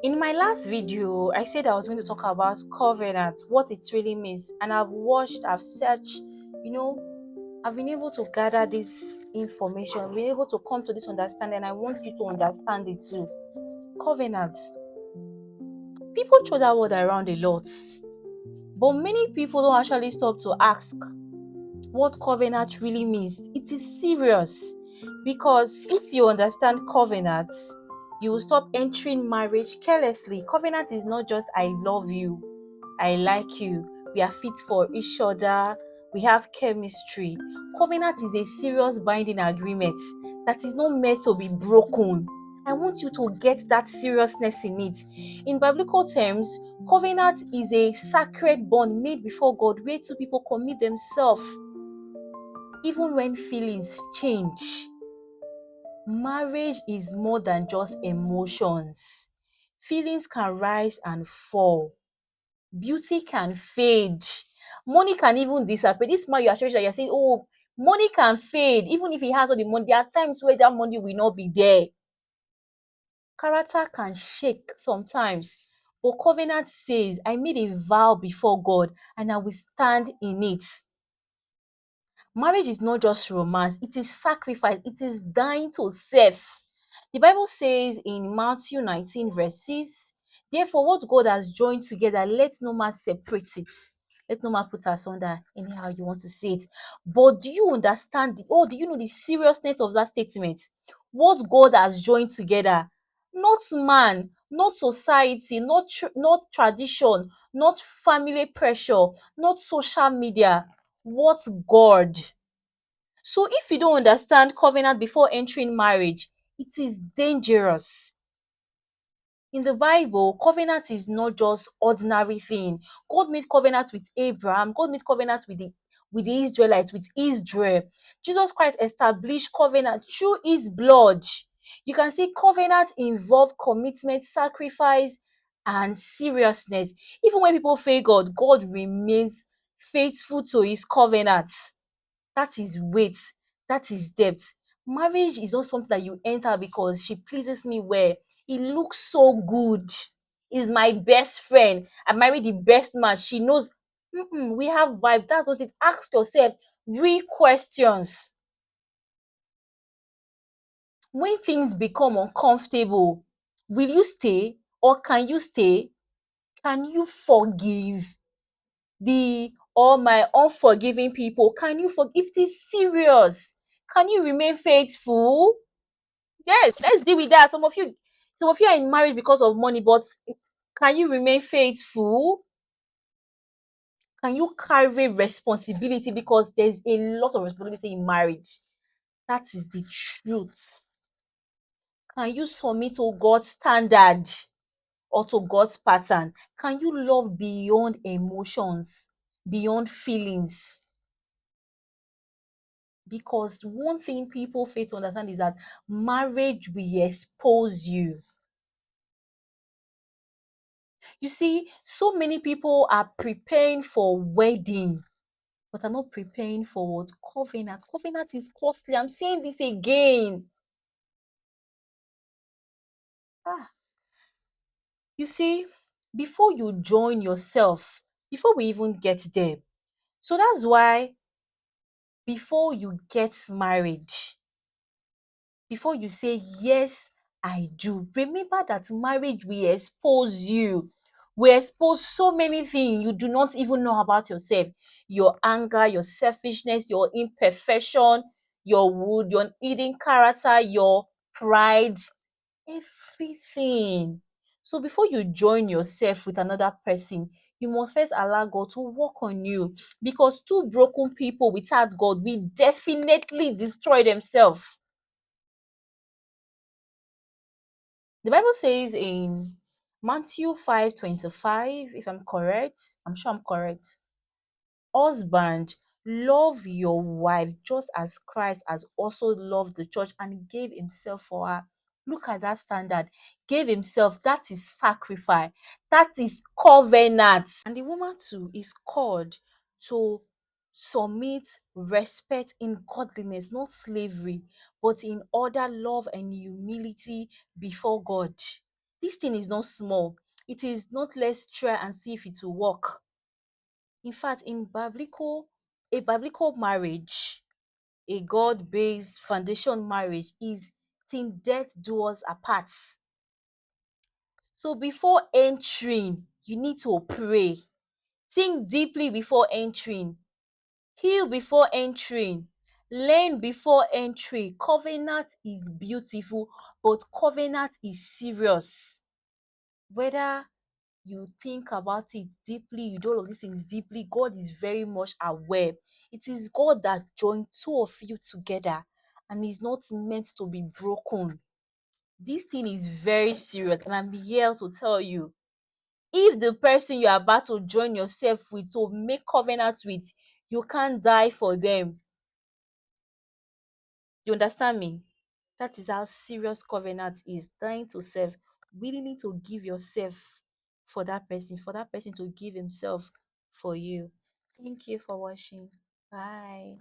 In my last video, I said I was going to talk about covenant, what it really means, and I've searched, you know, I've been able to gather this information, been able to come to this understanding, and I want you to understand it too. Covenant. People throw that word around a lot, but many people don't actually stop to ask what covenant really means. It is serious because if you understand covenant, you will stop entering marriage carelessly. Covenant is not just I love you, I like you, we are fit for each other, we have chemistry. Covenant is a serious binding agreement that is not meant to be broken. I want you to get that seriousness in it. In biblical terms, covenant is a sacred bond made before God where two people commit themselves even when feelings change. Marriage is more than just emotions. Feelings can rise and fall. Beauty can fade. Money can even disappear. This man you are sharing, you're saying, oh, money can fade. Even if he has all the money, there are times where that money will not be there. Character can shake sometimes. But covenant says, I made a vow before God and I will stand in it. Marriage is not just romance, it is sacrifice, it is dying to self. The Bible says in Matthew 19, verse 6, therefore, what God has joined together, let no man separate it. Let no man put asunder, anyhow you want to say it. But do you understand do you know the seriousness of that statement? What God has joined together, not man, not society, not tradition, not family pressure, not social media. What God? So if you don't understand covenant before entering marriage, it is dangerous. In the Bible, covenant is not just ordinary thing. God made covenant with Abraham. God made covenant with the Israelites, with Israel. Jesus Christ established covenant through his blood. You can see covenant involve commitment, sacrifice, and seriousness. Even when people fail God, God remains faithful to his covenant. That is weight, that is depth. Marriage is not something that you enter because she pleases me well. It looks so good. Is my best friend. I married the best man. She knows. We have vibe. That's not it. Ask yourself real questions. When things become uncomfortable, will you stay or can you stay? Can you forgive? The all my unforgiving people, can you forgive? This serious? Can you remain faithful? Yes, let's deal with that. Some of you are in marriage because of money, but can you remain faithful? Can you carry responsibility? Because there's a lot of responsibility in marriage. That is the truth. Can you submit to God's standard or to God's pattern? Can you love beyond emotions, beyond feelings? Because one thing people fail to understand is that marriage will expose you. You see, so many people are preparing for wedding, but are not preparing for what? Covenant. Covenant is costly. I'm saying this again. Ah, you see, before you join yourself, before we even get there. So that's why before you get married, before you say, yes, I do, remember that marriage will expose you. Will expose so many things you do not even know about yourself. Your anger, your selfishness, your imperfection, your wood, your hidden character, your pride, everything. So before you join yourself with another person, you must first allow God to work on you. Because two broken people without God will definitely destroy themselves. The Bible says in Matthew 5:25, if I'm correct, I'm sure I'm correct. Husband, love your wife just as Christ has also loved the church and gave himself for her. Look at that standard. Gave himself. That is sacrifice. That is covenant. And the woman too is called to submit, respect in godliness, not slavery, but in order, love, and humility before God. This thing is not small. It is not, let's try and see if it will work. In fact, a biblical marriage, a God-based foundation marriage is till death do us apart. So before entering, you need to pray. Think deeply before entering. Heal before entering. Learn before entry. Covenant is beautiful, but covenant is serious. Whether you think about it deeply, you do all of these things deeply, God is very much aware. It is God that joined two of you together and is not meant to be broken. This thing is very serious, and I'm here to tell you, if the person you are about to join yourself with, to make covenant with, you can't die for them. You understand me? That is how serious covenant is. Dying to self, willingly to give yourself for that person to give himself for you. Thank you for watching. Bye.